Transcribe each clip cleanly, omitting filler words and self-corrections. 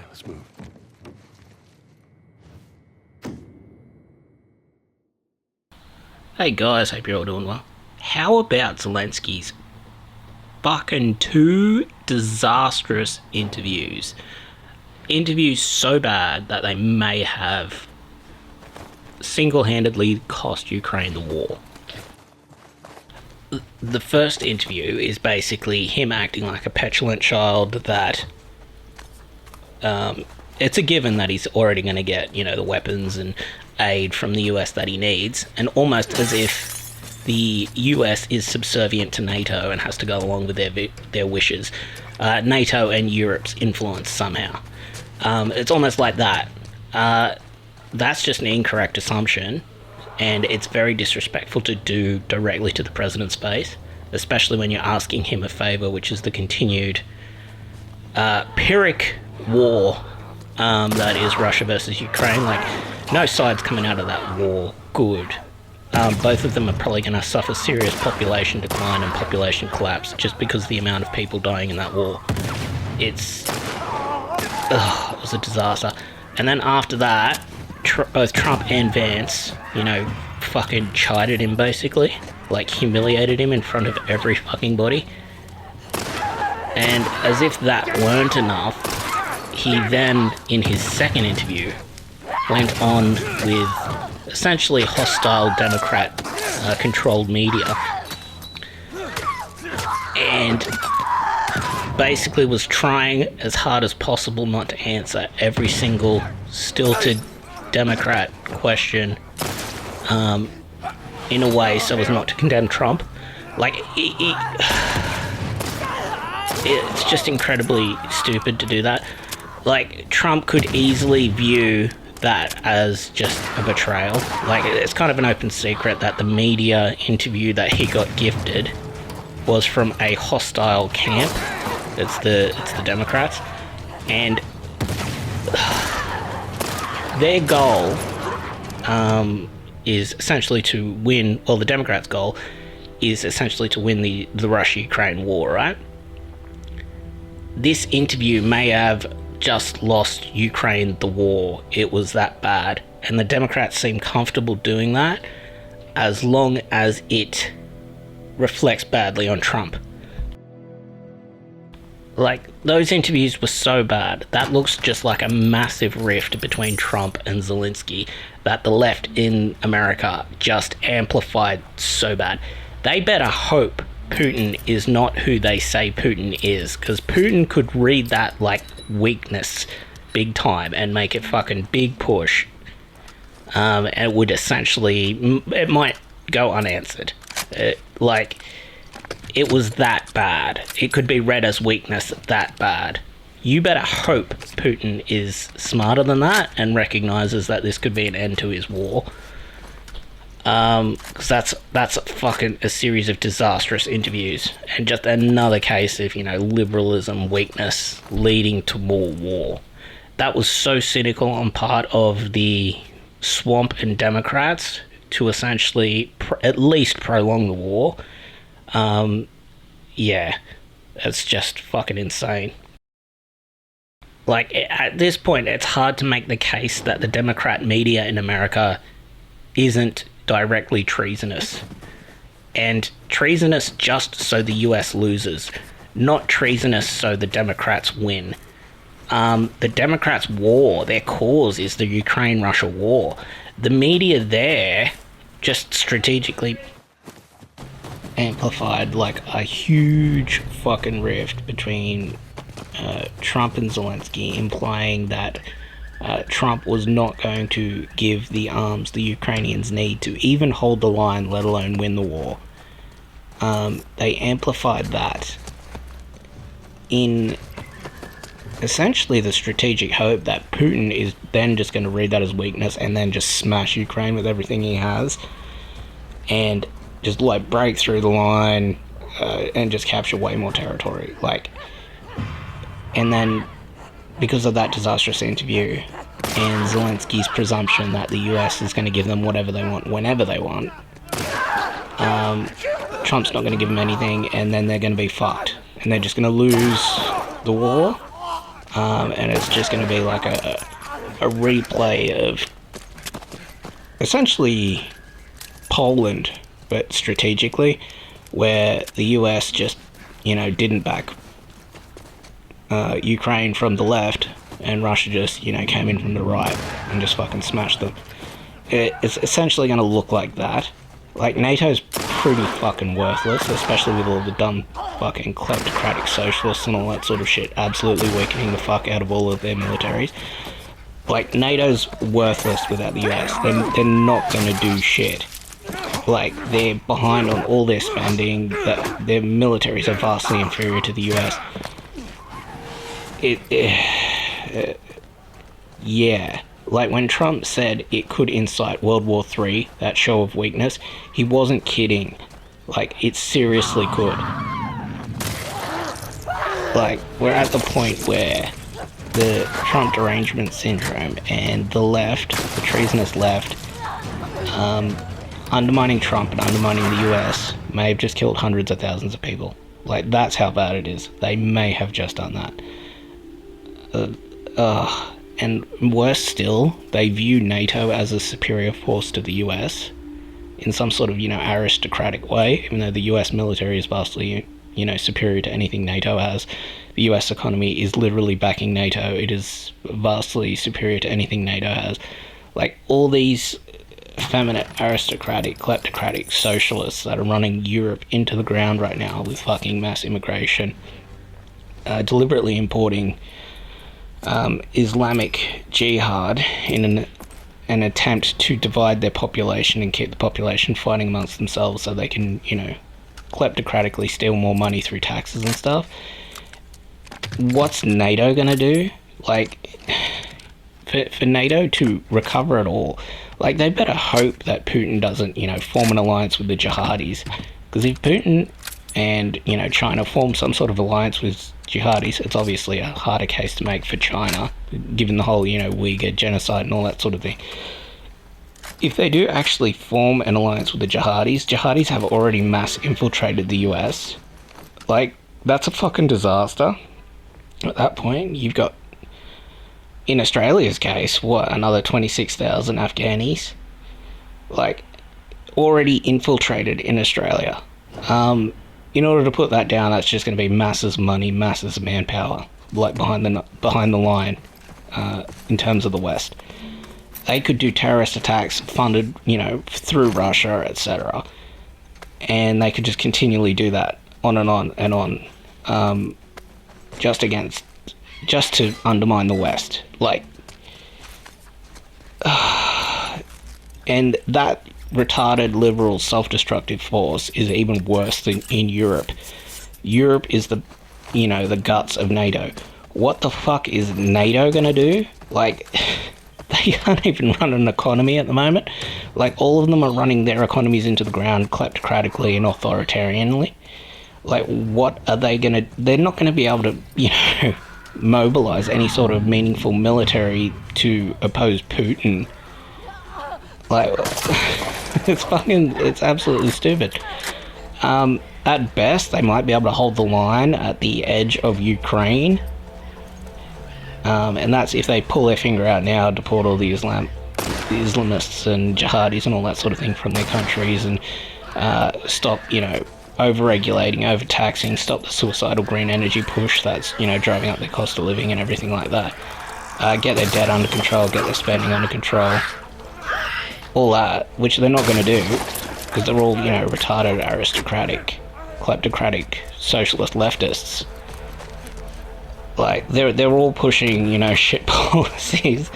Let's move. Hey guys, hope you're all doing well. How about Zelenski's fucking 2 disastrous interviews? Interviews so bad that they may have single-handedly cost Ukraine the war. The first interview is basically him acting like a petulant child that it's a given that he's already going to get, you know, the weapons and aid from the US that he needs, and almost as if the US is subservient to NATO and has to go along with their wishes. NATO and Europe's influence somehow. It's almost like that. That's just an incorrect assumption, and it's very disrespectful to do directly to the president's face, especially when you're asking him a favour, which is the continued Pyrrhic war that is Russia versus Ukraine. Like, no side's coming out of that war good. Both of them are probably going to suffer serious population decline and population collapse just because of the amount of people dying in that war. It was a disaster. And then after that, both Trump and Vance, you know, fucking chided him basically, like humiliated him in front of every fucking body. And as if that weren't enough, he then, in his second interview, went on with essentially hostile Democrat-controlled media and basically was trying as hard as possible not to answer every single stilted Democrat question in a way so as not to condemn Trump. Like, it's just incredibly stupid to do that. Like, Trump could easily view that as just a betrayal. Like, it's kind of an open secret that the media interview that he got gifted was from a hostile camp. It's the Democrats, and their goal is essentially to win. Well, the Democrats' goal is essentially to win the Russia-Ukraine war, right? This interview may have just lost Ukraine the war. It was that bad, and the Democrats seem comfortable doing that as long as it reflects badly on Trump. Like, those interviews were so bad. That looks just like a massive rift between Trump and Zelenski that the left in America just amplified so bad. They better hope Putin is not who they say Putin is, because Putin could read that like weakness big time and make it fucking big push. And it would essentially, it might go unanswered. Like, it was that bad. It could be read as weakness that bad. you better hope Putin is smarter than that and recognizes that this could be an end to his war. Because that's fucking a series of disastrous interviews and just another case of, liberalism weakness leading to more war. That was so cynical on part of the swamp and Democrats to essentially at least prolong the war. Yeah, it's just fucking insane. Like, at this point, it's hard to make the case that the Democrat media in America isn't directly treasonous. And treasonous just so the US loses, not treasonous so the Democrats win. The Democrats' war, their cause is the Ukraine-Russia war. The media there just strategically amplified like a huge fucking rift between Trump and Zelenski, implying that Trump was not going to give the arms the Ukrainians need to even hold the line, let alone win the war. They amplified that in essentially the strategic hope that Putin is then just going to read that as weakness and then just smash Ukraine with everything he has and just like break through the line and just capture way more territory. And then because of that disastrous interview and Zelenski's presumption that the US is going to give them whatever they want whenever they want, Trump's not going to give them anything, and then they're going to be fucked and they're just going to lose the war. And it's just going to be like a replay of essentially Poland, but strategically, where the US just, didn't back Ukraine from the left, and Russia just, came in from the right and just fucking smashed them. It's essentially going to look like that. Like, NATO's pretty fucking worthless, especially with all the dumb fucking kleptocratic socialists and all that sort of shit absolutely weakening the fuck out of all of their militaries. Like, NATO's worthless without the US. They're not going to do shit. Like, they're behind on all their spending, their militaries are vastly inferior to the US. Yeah. Like, when Trump said it could incite World War III, that show of weakness, he wasn't kidding. Like, it seriously could. Like, we're at the point where the Trump derangement syndrome and the left, the treasonous left, undermining Trump and undermining the US may have just killed hundreds of thousands of people. Like, that's how bad it is. They may have just done that. And worse still, they view NATO as a superior force to the US in some sort of, aristocratic way, even though the US military is vastly, superior to anything NATO has. The US economy is literally backing NATO. It is vastly superior to anything NATO has. Like, all these effeminate, aristocratic, kleptocratic socialists that are running Europe into the ground right now with fucking mass immigration, deliberately importing Islamic jihad in an attempt to divide their population and keep the population fighting amongst themselves so they can, kleptocratically steal more money through taxes and stuff. What's NATO gonna do? Like, for NATO to recover it all, like, they better hope that Putin doesn't, form an alliance with the jihadis. Because if Putin and, China form some sort of alliance with jihadis, it's obviously a harder case to make for China, given the whole, Uyghur genocide and all that sort of thing. If they do actually form an alliance with the jihadis have already mass infiltrated the US. Like, that's a fucking disaster. At that point, you've got, in Australia's case, another 26,000 Afghanis? Like, already infiltrated in Australia. In order to put that down, that's just going to be masses of money, masses of manpower, like behind the line, in terms of the West. They could do terrorist attacks funded, through Russia, etc. And they could just continually do that on and on and on, just to undermine the West. Like, and that retarded liberal self-destructive force is even worse than in Europe. Europe is the guts of NATO. what the fuck is NATO gonna do? Like, they can't even run an economy at the moment. Like, all of them are running their economies into the ground kleptocratically and authoritarianly. Like, what are they gonna... They're not gonna be able to, you know, mobilize any sort of meaningful military to oppose Putin. Like, it's absolutely stupid. At best, they might be able to hold the line at the edge of Ukraine. And that's if they pull their finger out now, deport all the Islamists and jihadis and all that sort of thing from their countries, and stop, you know, over-regulating, over-taxing, stop the suicidal green energy push that's, you know, driving up their cost of living and everything like that. Get their debt under control, get their spending under control. All that, which they're not going to do, because they're all, you know, retarded, aristocratic, kleptocratic, socialist leftists. Like, they're all pushing, you know, shit policies.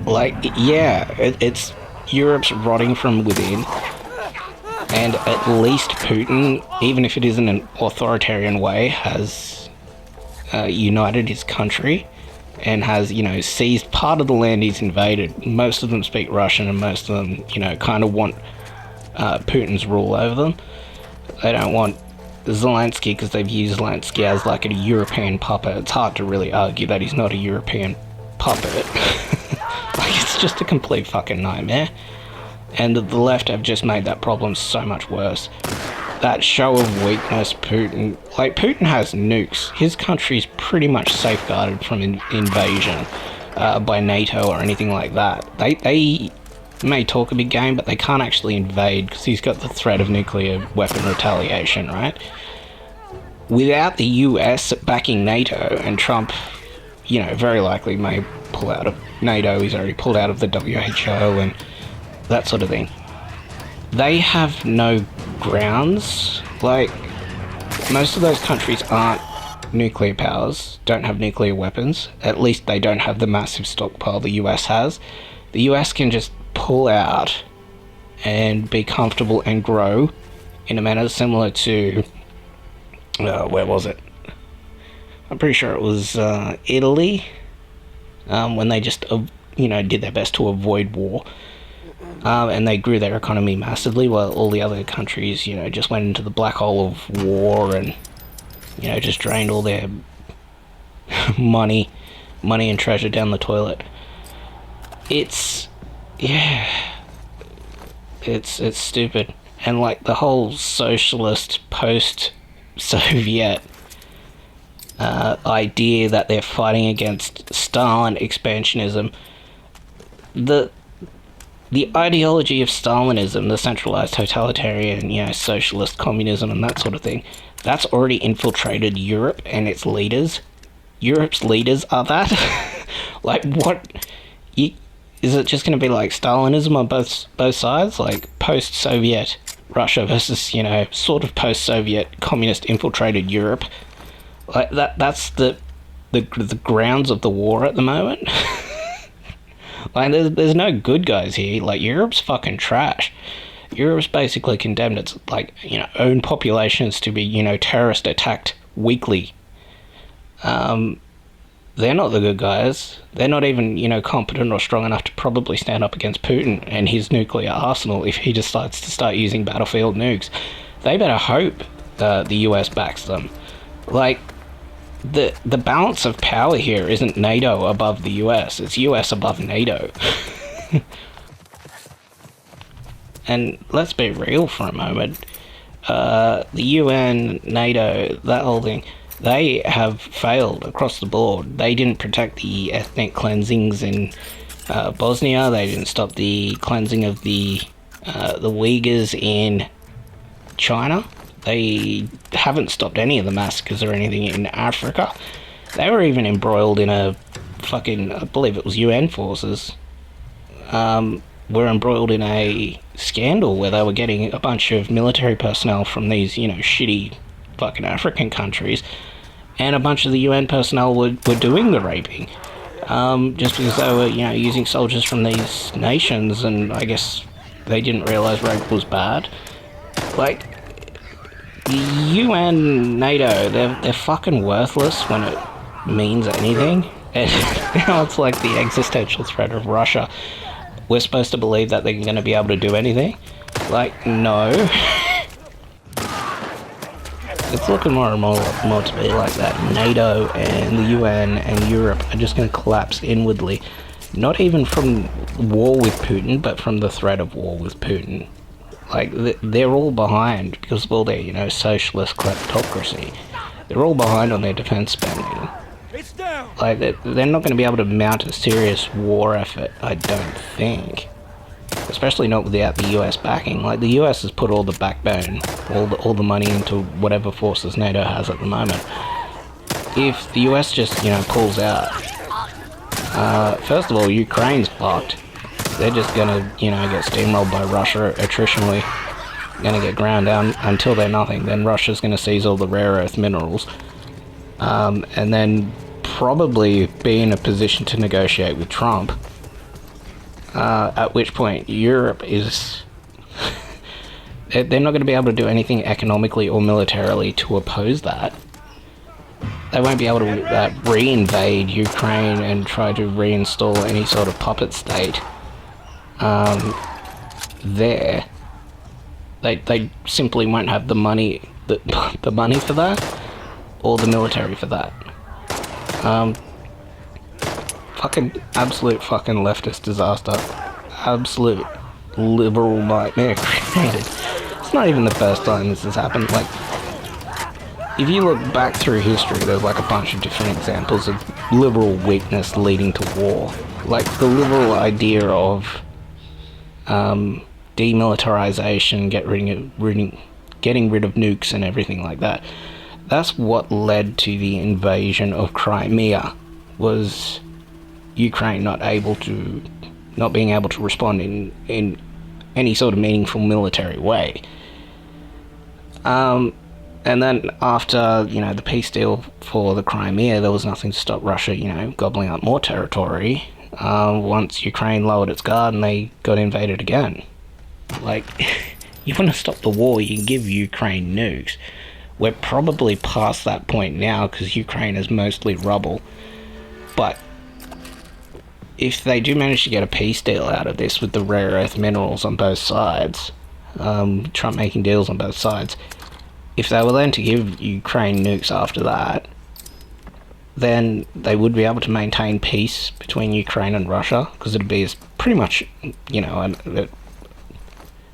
Like, yeah, it's Europe's rotting from within, and at least Putin, even if it is in an authoritarian way, has united his country and has, you know, seized part of the land he's invaded. Most of them speak Russian, and most of them, you know, kind of want Putin's rule over them. They don't want Zelenski, because they've used Zelenski as like a European puppet. It's hard to really argue that he's not a European puppet. Like, it's just a complete fucking nightmare. And the left have just made that problem so much worse. That show of weakness, Putin... Like, Putin has nukes. His country's pretty much safeguarded from invasion by NATO or anything like that. They may talk a big game, but they can't actually invade because he's got the threat of nuclear weapon retaliation, right? Without the US backing NATO, and Trump, you know, very likely may pull out of NATO. He's already pulled out of the WHO and that sort of thing. They have no grounds. Like, most of those countries aren't nuclear powers, don't have nuclear weapons. At least they don't have the massive stockpile the US has. The US can just pull out and be comfortable and grow in a manner similar to where was it? I'm pretty sure it was Italy, when they just you know, did their best to avoid war, and they grew their economy massively, while all the other countries, you know, just went into the black hole of war and, you know, just drained all their money and treasure down the toilet. It's stupid. And like the whole socialist post-Soviet idea that they're fighting against Stalin expansionism, the ideology of Stalinism, the centralized totalitarian, you know, socialist communism and that sort of thing, that's already infiltrated Europe and its leaders. Europe's leaders are that. Like, what? Is it just going to be like Stalinism on both sides? Like post-Soviet Russia versus, you know, sort of post-Soviet communist infiltrated Europe? Like, that's the grounds of the war at the moment. Like, there's no good guys here. Like, Europe's fucking trash. Europe's basically condemned its, like, you know, own populations to be, you know, terrorist attacked weekly. They're not the good guys. They're not even, you know, competent or strong enough to probably stand up against Putin and his nuclear arsenal if he decides to start using battlefield nukes. They better hope the US backs them. Like, the balance of power here isn't NATO above the US, it's US above NATO. And let's be real for a moment. The UN, NATO, that whole thing, they have failed across the board. They didn't protect the ethnic cleansings in Bosnia. They didn't stop the cleansing of the Uyghurs in China. They haven't stopped any of the massacres or anything in Africa. They were even embroiled in a fucking, I believe it was UN forces, were embroiled in a scandal where they were getting a bunch of military personnel from these, you know, shitty fucking African countries, and a bunch of the UN personnel were doing the raping, just because they were, you know, using soldiers from these nations, and I guess they didn't realise rape was bad. Like, the UN, NATO, they're fucking worthless when means anything. And now it's like the existential threat of Russia. We're supposed to believe that they're going to be able to do anything? Like, no. It's looking more and more to be like that. NATO and the UN and Europe are just going to collapse inwardly. Not even from war with Putin, but from the threat of war with Putin. Like, they're all behind because of all their, you know, socialist kleptocracy. They're all behind on their defense spending. Like, they're not going to be able to mount a serious war effort, I don't think. Especially not without the US backing. Like, the US has put all the backbone, all the money into whatever forces NATO has at the moment. If the US just, you know, pulls out, first of all, Ukraine's fucked. They're just gonna, you know, get steamrolled by Russia attritionally. Gonna get ground down until they're nothing. Then Russia's gonna seize all the rare earth minerals. And then probably be in a position to negotiate with Trump. At which point Europe is... they're not going to be able to do anything economically or militarily to oppose that. They won't be able to re-invade Ukraine and try to reinstall any sort of puppet state there. They simply won't have the money, the money for that, or the military for that. Absolute fucking leftist disaster. Absolute liberal nightmare created. It's not even the first time this has happened. Like, if you look back through history, there's like a bunch of different examples of liberal weakness leading to war. Like the liberal idea of demilitarization, getting rid of nukes and everything like that. That's what led to the invasion of Crimea, was Ukraine not being able to respond in any sort of meaningful military way. And then after, you know, the peace deal for the Crimea, there was nothing to stop Russia, you know, gobbling up more territory. Once Ukraine lowered its guard and they got invaded again. Like, you want to stop the war, you can give Ukraine nukes. We're probably past that point now because Ukraine is mostly rubble. But if they do manage to get a peace deal out of this with the rare earth minerals on both sides, Trump making deals on both sides, if they were then to give Ukraine nukes after that, then they would be able to maintain peace between Ukraine and Russia, because it'd be pretty much, you know, a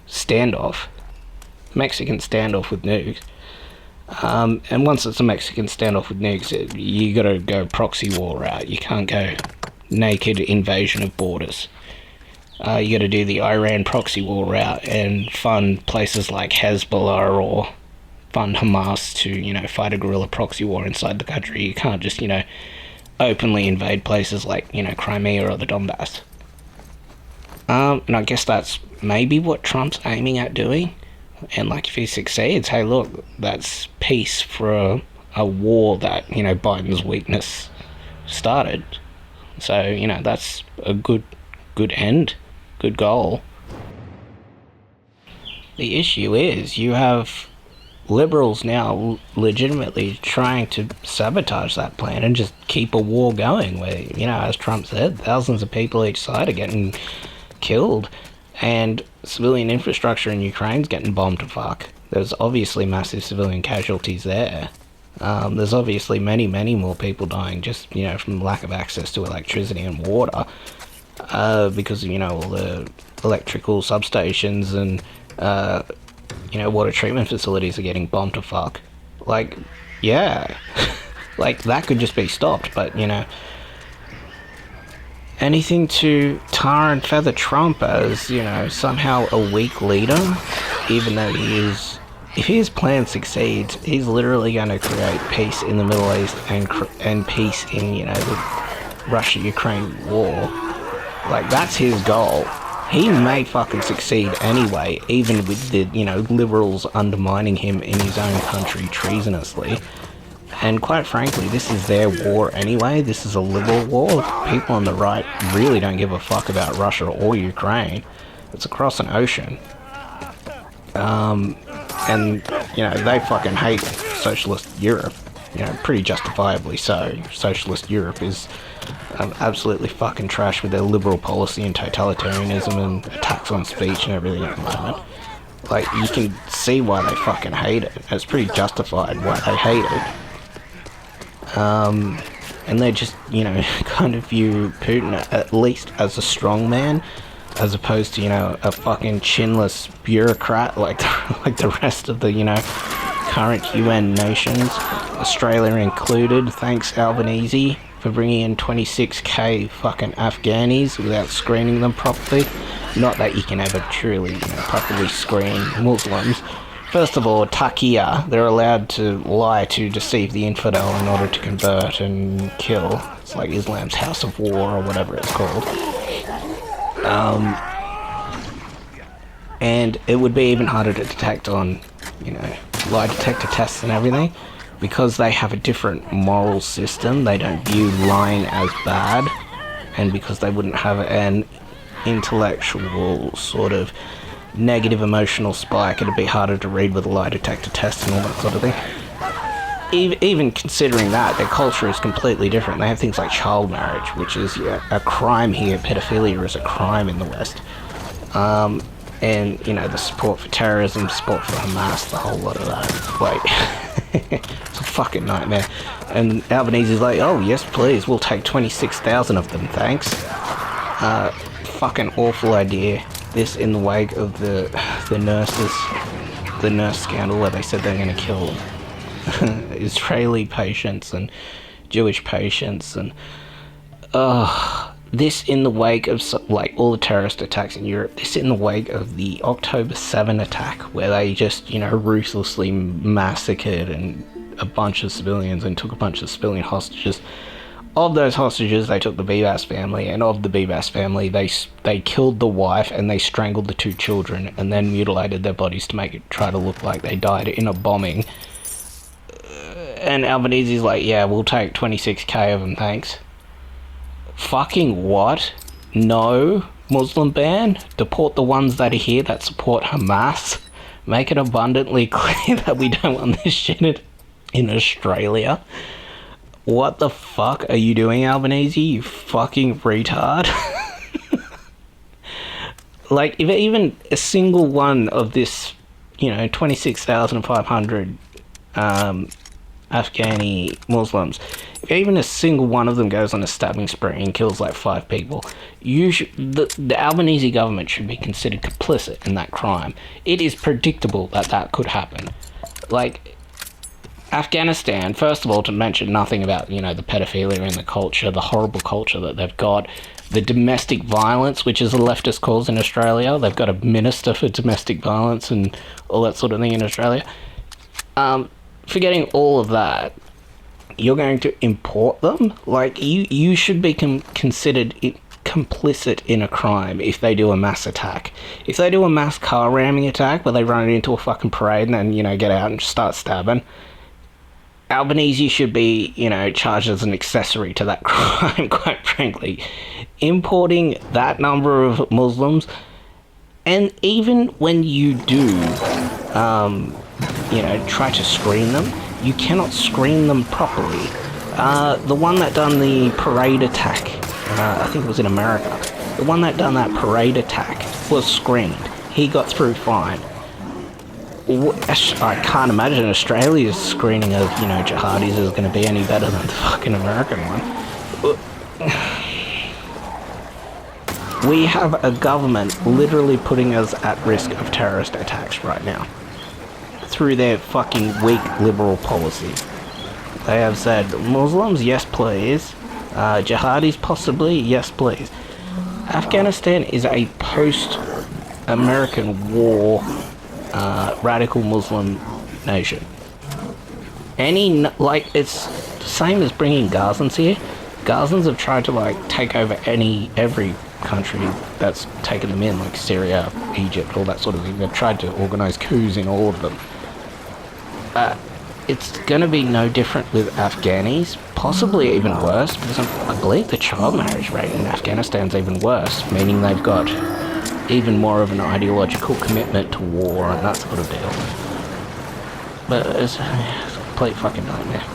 standoff, Mexican standoff with nukes. And once it's a Mexican standoff with nukes, you gotta go proxy war route. You can't go naked invasion of borders. You gotta do the Iran proxy war route and fund places like Hezbollah or fund Hamas to, you know, fight a guerrilla proxy war inside the country. You can't just, you know, openly invade places like, you know, Crimea or the Donbass. And I guess that's maybe what Trump's aiming at doing. And, like, if he succeeds, hey, look, that's peace for a war that, you know, Biden's weakness started. So, you know, that's a good end, good goal. The issue is you have liberals now legitimately trying to sabotage that plan and just keep a war going where, you know, as Trump said, thousands of people each side are getting killed. And civilian infrastructure in Ukraine's getting bombed to fuck. There's obviously massive civilian casualties there. There's obviously many, many more people dying just, you know, from lack of access to electricity and water. Because, you know, all the electrical substations and, you know, water treatment facilities are getting bombed to fuck. Like, yeah. Like, that could just be stopped, but, you know, anything to tar and feather Trump as, you know, somehow a weak leader, even though if his plan succeeds, he's literally going to create peace in the Middle East and peace in, you know, the Russia-Ukraine war. Like, that's his goal. He may fucking succeed anyway, even with the, you know, liberals undermining him in his own country treasonously. And quite frankly, this is their war anyway. This is a liberal war. People on the right really don't give a fuck about Russia or Ukraine. It's across an ocean. And, you know, they fucking hate socialist Europe. you know, pretty justifiably so. Socialist Europe is absolutely fucking trash with their liberal policy and totalitarianism and attacks on speech and everything at the moment. Like, you can see why they fucking hate it. It's pretty justified why they hate it. And they just, you know, kind of view Putin at least as a strong man, as opposed to, you know, a fucking chinless bureaucrat like the rest of the, you know, current UN nations, Australia included. Thanks, Albanese, for bringing in 26k fucking Afghanis without screening them properly. Not that you can ever truly, you know, properly screen Muslims. First of all, taqiyya, they're allowed to lie to deceive the infidel in order to convert and kill. It's like Islam's House of War or whatever it's called. And it would be even harder to detect on, you know, lie detector tests and everything, because they have a different moral system. They don't view lying as bad, and because they wouldn't have an intellectual sort of negative emotional spike, it'd be harder to read with a lie detector test and all that sort of thing. Even considering that, their culture is completely different. They have things like child marriage, which is a crime here. Pedophilia is a crime in the West. And, you know, the support for terrorism, support for Hamas, the whole lot of that. Like, it's a fucking nightmare. And Albanese's like, oh, yes, please, we'll take 26,000 of them, thanks. Fucking awful idea. This in the wake of the nurse scandal where they said they're going to kill Israeli patients and Jewish patients, and this in the wake of, like, all the terrorist attacks in Europe. This in the wake of the October 7 attack, where they just, you know, ruthlessly massacred a bunch of civilians and took a bunch of civilian hostages. Of those hostages, they took the Bibas family, and of the Bibas family, they killed the wife and they strangled the 2 children and then mutilated their bodies to make it try to look like they died in a bombing. And Albanese's like, yeah, we'll take 26k of them, thanks. Fucking what? No Muslim ban? Deport the ones that are here that support Hamas? Make it abundantly clear that we don't want this shit in Australia? What the fuck are you doing, Albanese? You fucking retard. Like, if even a single one of this, you know, 26,500 Afghani Muslims, if even a single one of them goes on a stabbing spree and kills like 5 people, the Albanese government should be considered complicit in that crime. It is predictable that that could happen. Like, Afghanistan, first of all, to mention nothing about, you know, the pedophilia and the culture, the horrible culture that they've got, the domestic violence, which is a leftist cause in Australia. They've got a minister for domestic violence and all that sort of thing in Australia. Forgetting all of that, you're going to import them? Like, you should be considered complicit in a crime if they do a mass attack. If they do a mass car ramming attack where they run it into a fucking parade and then, you know, get out and start stabbing, Albanese should be, you know, charged as an accessory to that crime, quite frankly. Importing that number of Muslims, and even when you do, you know, try to screen them, you cannot screen them properly. The one that done the parade attack, I think it was in America, the one that done that parade attack was screened. He got through fine. I can't imagine Australia's screening of, you know, jihadis is going to be any better than the fucking American one. We have a government literally putting us at risk of terrorist attacks right now through their fucking weak liberal policy. They have said, Muslims, yes please. Jihadis, possibly, yes please. Afghanistan is a post-American war radical Muslim nation. It's the same as bringing Gazans here. Gazans have tried to, like, take over every country that's taken them in, like Syria, Egypt, all that sort of thing. They've tried to organise coups in all of them. It's going to be no different with Afghanis, possibly even worse, because I believe the child marriage rate in Afghanistan's even worse, meaning they've got even more of an ideological commitment to war and that sort of deal. But it's a complete fucking nightmare.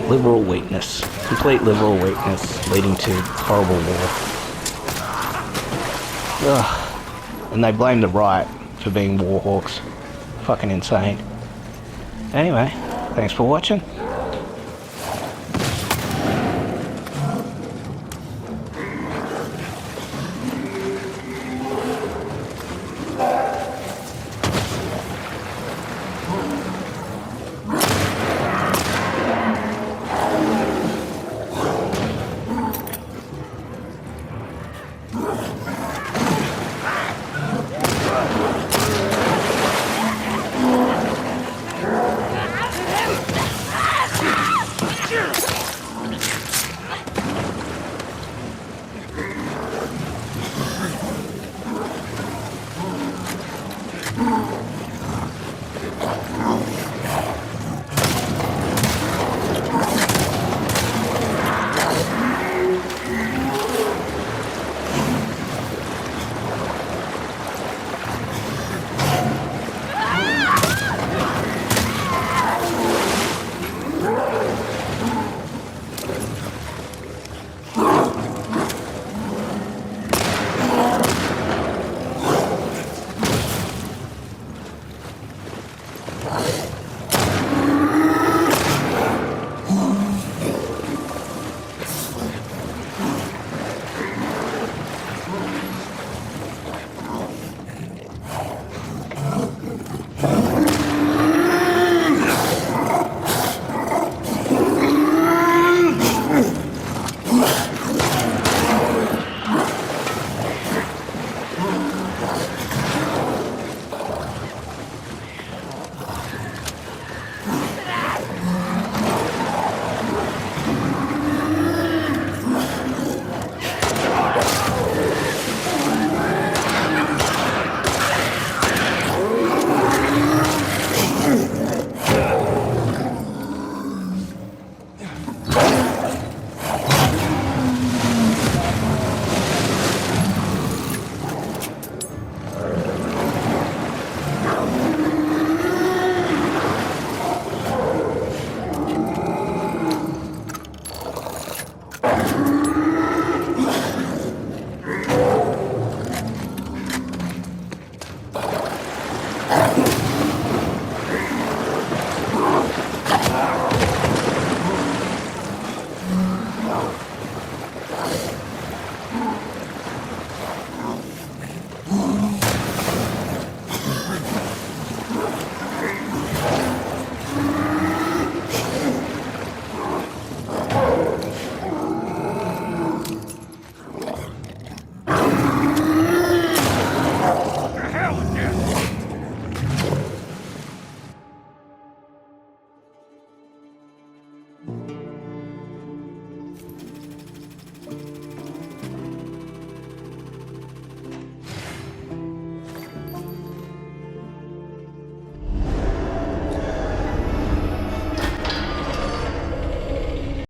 Liberal weakness. Complete liberal weakness leading to horrible war. Ugh. And they blame the right for being war hawks. Fucking insane. Anyway, thanks for watching.